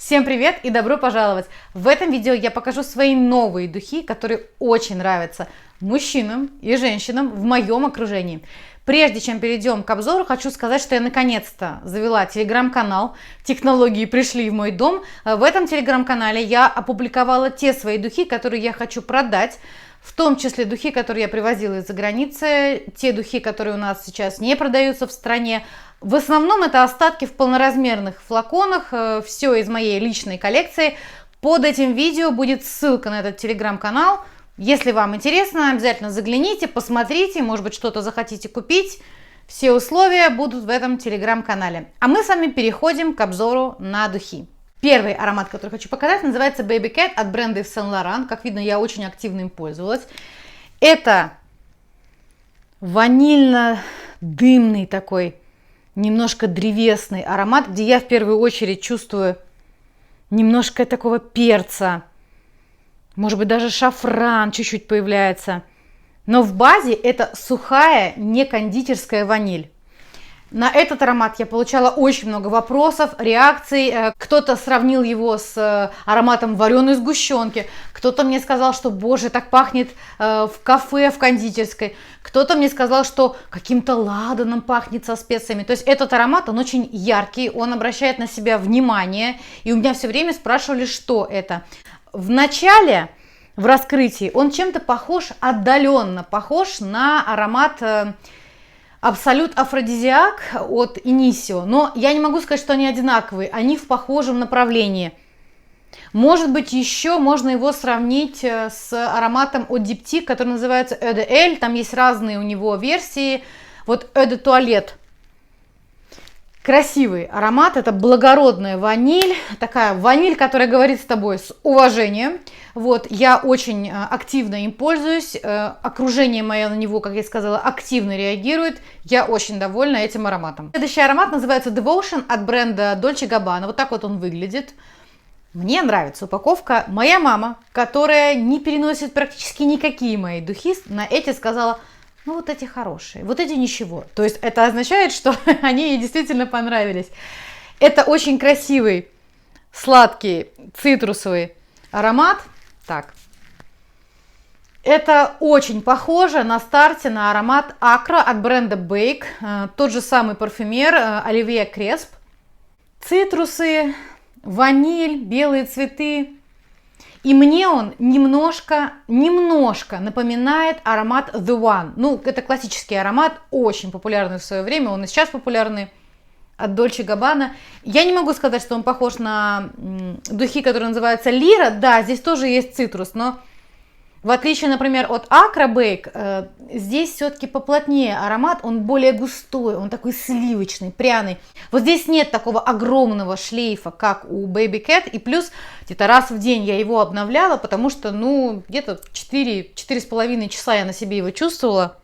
Всем привет и добро пожаловать! В этом видео я покажу свои новые духи, которые очень нравятся мужчинам и женщинам в моем окружении. Прежде чем перейдем к обзору, хочу сказать, что я наконец-то завела телеграм-канал. Технологии пришли в мой дом. В этом телеграм-канале я опубликовала те свои духи, которые я хочу продать. В том числе духи, которые я привозила из-за границы, те духи, которые у нас сейчас не продаются в стране. В основном это остатки в полноразмерных флаконах, все из моей личной коллекции. Под этим видео будет ссылка на этот телеграм-канал. Если вам интересно, обязательно загляните, посмотрите, может быть, что-то захотите купить. Все условия будут в этом телеграм-канале. А мы с вами переходим к обзору на духи. Первый аромат, который хочу показать, называется Baby Cat от бренда Yves Saint Laurent. Как видно, я очень активно им пользовалась. Это ванильно-дымный такой, немножко древесный аромат, где я в первую очередь чувствую немножко такого перца. Может быть, даже шафран чуть-чуть появляется. Но в базе это сухая, не кондитерская ваниль. На этот аромат я получала очень много вопросов, реакций. Кто-то сравнил его с ароматом вареной сгущенки. Кто-то мне сказал, что, боже, так пахнет в кафе, в кондитерской. Кто-то мне сказал, что каким-то ладаном пахнет со специями. То есть этот аромат, он очень яркий, он обращает на себя внимание. И у меня все время спрашивали, что это. В начале, в раскрытии, он чем-то похож, отдаленно похож на аромат Absolute Aphrodisiac от Initio, но я не могу сказать, что они одинаковые, они в похожем направлении. Может быть, еще можно его сравнить с ароматом от Diptyque, который называется Eau de Elle, там есть разные у него версии. Вот Eau de Toilette. Красивый аромат, это благородная ваниль, такая ваниль, которая говорит с тобой с уважением. Вот, я очень активно им пользуюсь, окружение мое на него, как я сказала, активно реагирует. Я очень довольна этим ароматом. Следующий аромат называется Devotion от бренда Dolce Gabbana. Вот так вот он выглядит. Мне нравится упаковка. Моя мама, которая не переносит практически никакие мои духи, на эти сказала: ну вот эти хорошие, вот эти ничего. То есть это означает, что они ей действительно понравились. Это очень красивый, сладкий, цитрусовый аромат. Так. Это очень похоже на старте на аромат Acro от бренда Bake. Тот же самый парфюмер Оливье Кресп. Цитрусы, ваниль, белые цветы. И мне он немножко напоминает аромат The One. Ну, это классический аромат, очень популярный в свое время, он и сейчас популярный, от Dolce Gabbana. Я не могу сказать, что он похож на духи, которые называются Lira. Да, здесь тоже есть цитрус, но в отличие, например, от Acro Bake, здесь все-таки поплотнее аромат, он более густой, он такой сливочный, пряный. Вот здесь нет такого огромного шлейфа, как у Baby Cat, и плюс где-то раз в день я его обновляла, потому что, ну, где-то 4,5 часа я на себе его чувствовала.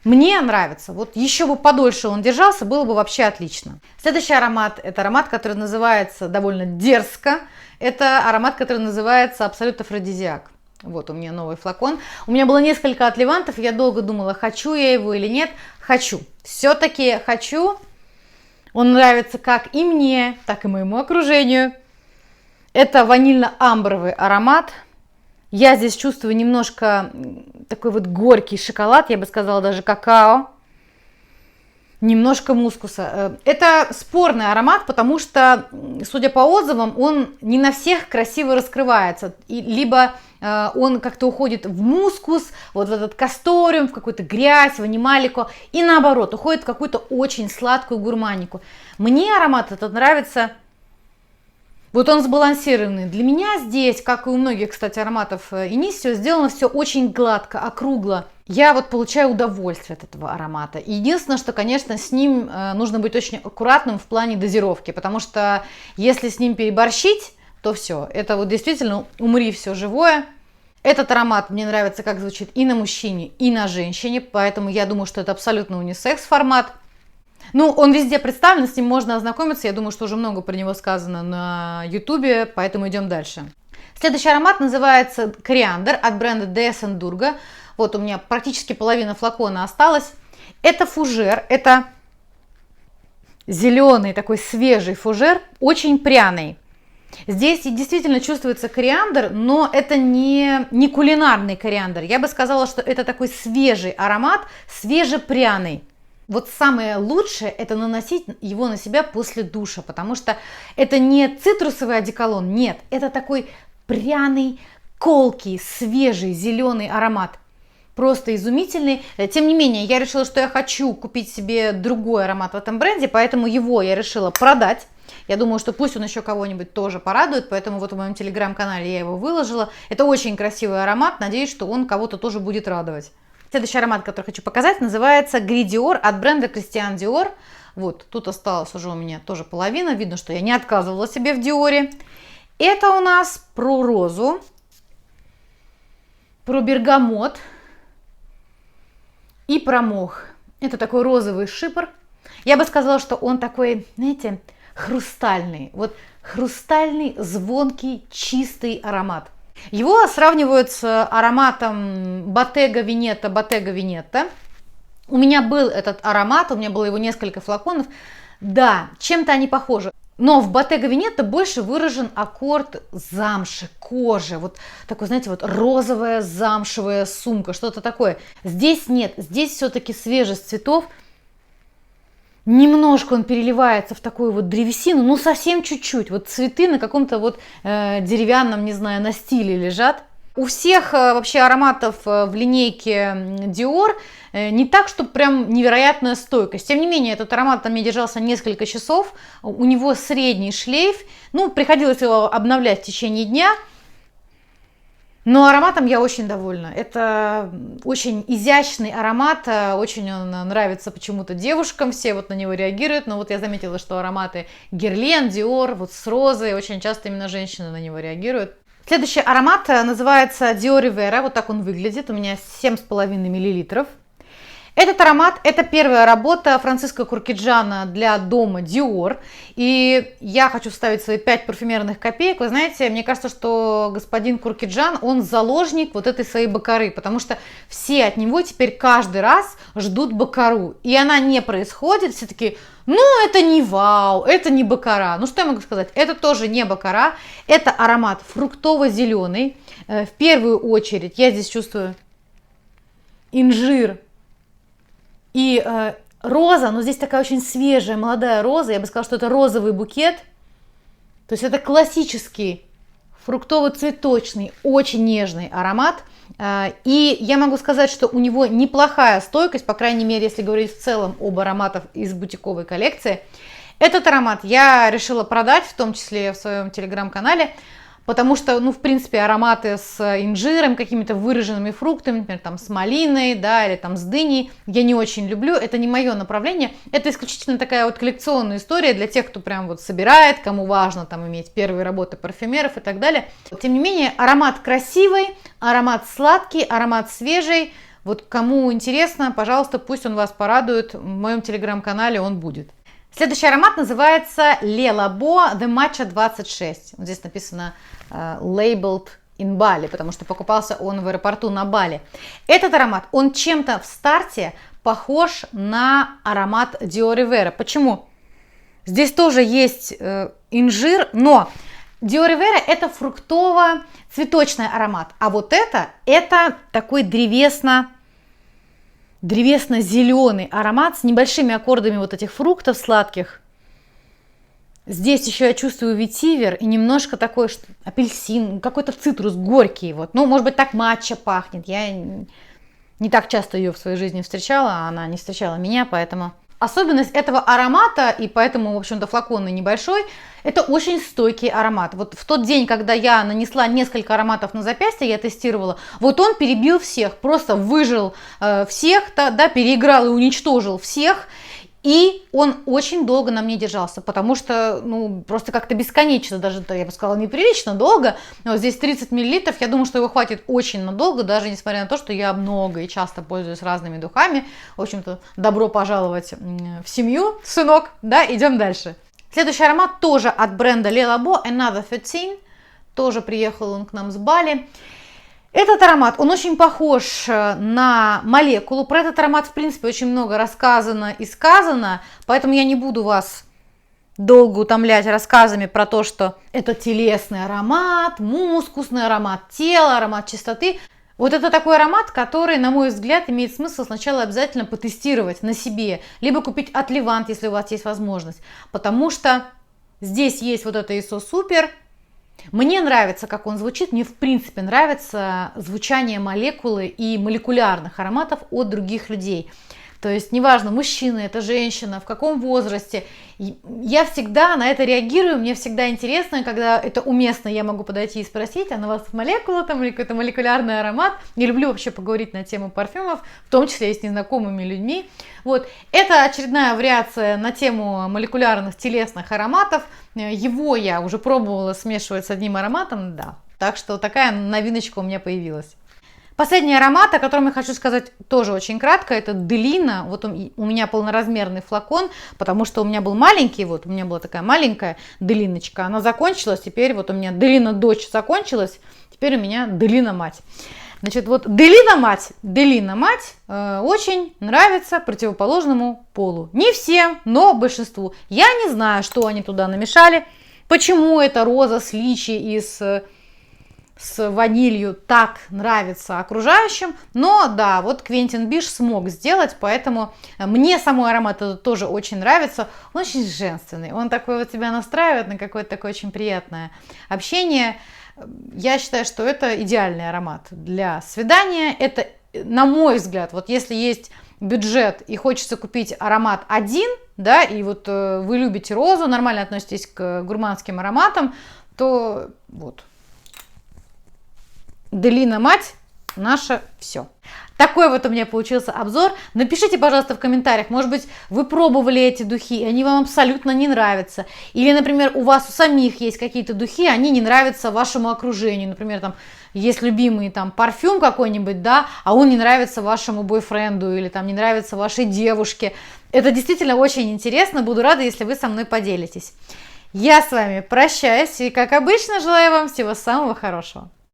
Мне нравится, вот еще бы подольше он держался, было бы вообще отлично. Следующий аромат, это аромат, который называется довольно дерзко, это аромат, который называется Absolute Aphrodisiac. Вот у меня новый флакон. У меня было несколько отливантов, я долго думала, хочу я его или нет. Хочу. Все-таки хочу. Он нравится как и мне, так и моему окружению. Это ванильно-амбровый аромат. Я здесь чувствую немножко такой вот горький шоколад, я бы сказала даже какао. Немножко мускуса. Это спорный аромат, потому что, судя по отзывам, он не на всех красиво раскрывается. Либо он как-то уходит в мускус, вот в этот касториум, в какую-то грязь, в анималику. И наоборот, уходит в какую-то очень сладкую гурманику. Мне аромат этот нравится. Вот он сбалансированный. Для меня здесь, как и у многих, кстати, ароматов Initio, сделано все очень гладко, округло. Я вот получаю удовольствие от этого аромата. Единственное, что, конечно, с ним нужно быть очень аккуратным в плане дозировки, потому что если с ним переборщить, то все. Это вот действительно умри все живое. Этот аромат мне нравится, как звучит и на мужчине, и на женщине, поэтому я думаю, что это абсолютно унисекс формат. Ну, он везде представлен, с ним можно ознакомиться. Я думаю, что уже много про него сказано на ютубе, поэтому идем дальше. Следующий аромат называется Кориандр от бренда DS Durga. Вот у меня практически половина флакона осталась. Это фужер, это зеленый такой свежий фужер, очень пряный. Здесь действительно чувствуется кориандр, но это не кулинарный кориандр. Я бы сказала, что это такой свежий аромат, свежепряный. Вот самое лучшее это наносить его на себя после душа, потому что это не цитрусовый одеколон, нет, это такой пряный, колкий, свежий, зеленый аромат. Просто изумительный. Тем не менее, я решила, что я хочу купить себе другой аромат в этом бренде, поэтому его я решила продать. Я думаю, что пусть он еще кого-нибудь тоже порадует, поэтому вот в моем телеграм-канале я его выложила. Это очень красивый аромат, надеюсь, что он кого-то тоже будет радовать. Следующий аромат, который хочу показать, называется Gris Dior от бренда Christian Dior. Вот, тут осталось уже у меня тоже половина. Видно, что я не отказывала себе в Диоре. Это у нас про розу, про бергамот и про мох. Это такой розовый шипр. Я бы сказала, что он такой, знаете, хрустальный. Вот хрустальный, звонкий, чистый аромат. Его сравнивают с ароматом Bottega Veneta. У меня был этот аромат, у меня было его несколько флаконов. Да, чем-то они похожи. Но в Bottega Veneta больше выражен аккорд замши, кожи. Вот такой, знаете, вот розовая замшевая сумка, что-то такое. Здесь нет, здесь все-таки свежесть цветов. Немножко он переливается в такую вот древесину, ну совсем чуть-чуть. Вот цветы на каком-то вот деревянном, не знаю, настиле лежат. У всех вообще ароматов в линейке Dior не так, что прям невероятная стойкость. Тем не менее, этот аромат там мне держался несколько часов. У него средний шлейф. Ну, приходилось его обновлять в течение дня. Но ароматом я очень довольна. Это очень изящный аромат, очень он нравится почему-то девушкам, все вот на него реагируют. Но вот я заметила, что ароматы Guerlain, Dior, вот с розой, очень часто именно женщины на него реагируют. Следующий аромат называется Dior Rivera, вот так он выглядит, у меня 7,5 мл. Этот аромат – это первая работа Франциско Куркиджана для дома Dior. И я хочу вставить свои 5 парфюмерных копеек. Вы знаете, мне кажется, что господин Куркиджан, он заложник вот этой своей баккары, потому что все от него теперь каждый раз ждут баккару. И она не происходит, все таки ну это не вау, это не баккара. Ну что я могу сказать, это тоже не баккара, это аромат фруктово-зеленый. В первую очередь я здесь чувствую инжир. И роза, но здесь такая очень свежая, молодая роза. Я бы сказала, что это розовый букет. То есть это классический фруктово-цветочный, очень нежный аромат. И я могу сказать, что у него неплохая стойкость, по крайней мере, если говорить в целом об ароматах из бутиковой коллекции. Этот аромат я решила продать, в том числе в своем телеграм-канале. Потому что, ну, в принципе, ароматы с инжиром, какими-то выраженными фруктами, например, там, с малиной, да, или там с дыней, я не очень люблю, это не мое направление, это исключительно такая вот коллекционная история для тех, кто прям вот собирает, кому важно там иметь первые работы парфюмеров и так далее. Тем не менее, аромат красивый, аромат сладкий, аромат свежий, вот кому интересно, пожалуйста, пусть он вас порадует, в моем телеграм-канале он будет. Следующий аромат называется Le Labo The Matcha 26. Вот здесь написано labeled in Bali, потому что покупался он в аэропорту на Бали. Этот аромат, он чем-то в старте похож на аромат Dior Rivera. Почему? Здесь тоже есть инжир, но Dior Rivera это фруктово-цветочный аромат, а вот это такой древесно-зеленый аромат с небольшими аккордами вот этих фруктов сладких. Здесь еще я чувствую ветивер и немножко такой апельсин, какой-то цитрус горький. Вот. Ну, может быть, так матча пахнет. Я не так часто ее в своей жизни встречала, а она не встречала меня, поэтому... Особенность этого аромата, и поэтому, в общем-то, флакон небольшой, это очень стойкий аромат. Вот в тот день, когда я нанесла несколько ароматов на запястье, я тестировала, вот он перебил всех, просто выжил всех, да, переиграл и уничтожил всех. И он очень долго на мне держался, потому что, ну, просто как-то бесконечно, даже, я бы сказала, неприлично долго. Вот здесь 30 мл, я думаю, что его хватит очень надолго, даже несмотря на то, что я много и часто пользуюсь разными духами. В общем-то, добро пожаловать в семью, сынок, да, идем дальше. Следующий аромат тоже от бренда Le Labo, Another 13, тоже приехал он к нам с Бали. Этот аромат, он очень похож на молекулу. Про этот аромат, в принципе, очень много рассказано и сказано, поэтому я не буду вас долго утомлять рассказами про то, что это телесный аромат, мускусный аромат тела, аромат чистоты. Вот это такой аромат, который, на мой взгляд, имеет смысл сначала обязательно потестировать на себе, либо купить от Левант, если у вас есть возможность, потому что здесь есть вот это ISO Super. Мне нравится, как он звучит, мне в принципе нравится звучание молекулы и молекулярных ароматов от других людей. То есть неважно, мужчина это, женщина, в каком возрасте, я всегда на это реагирую, мне всегда интересно, когда это уместно, я могу подойти и спросить, а на вас молекула там или какой-то молекулярный аромат. Я люблю вообще поговорить на тему парфюмов, в том числе и с незнакомыми людьми. Вот. Это очередная вариация на тему молекулярных телесных ароматов. Его я уже пробовала смешивать с одним ароматом, да. Так что такая новиночка у меня появилась. Последний аромат, о котором я хочу сказать тоже очень кратко, это Делина. Вот у меня полноразмерный флакон, потому что у меня был маленький, вот у меня была такая маленькая Делиночка, она закончилась, теперь вот у меня Делина дочь закончилась, теперь у меня Делина мать. Значит, вот Делина мать очень нравится противоположному полу. Не всем, но большинству. Я не знаю, что они туда намешали, почему эта роза с личи и с ванилью так нравится окружающим, но да, вот Квентин Биш смог сделать, поэтому мне самой аромат этот тоже очень нравится, он очень женственный, он такой вот тебя настраивает на какое-то такое очень приятное общение. Я считаю, что это идеальный аромат для свидания, это, на мой взгляд, вот если есть бюджет и хочется купить аромат один, да, и вот вы любите розу, нормально относитесь к гурманским ароматам, то вот Делина мать наше все. Такой вот у меня получился обзор. Напишите, пожалуйста, в комментариях, может быть, вы пробовали эти духи, и они вам абсолютно не нравятся. Или, например, у вас у самих есть какие-то духи, они не нравятся вашему окружению. Например, там есть любимый там парфюм какой-нибудь, да, а он не нравится вашему бойфренду или там не нравится вашей девушке. Это действительно очень интересно. Буду рада, если вы со мной поделитесь. Я с вами прощаюсь и, как обычно, желаю вам всего самого хорошего.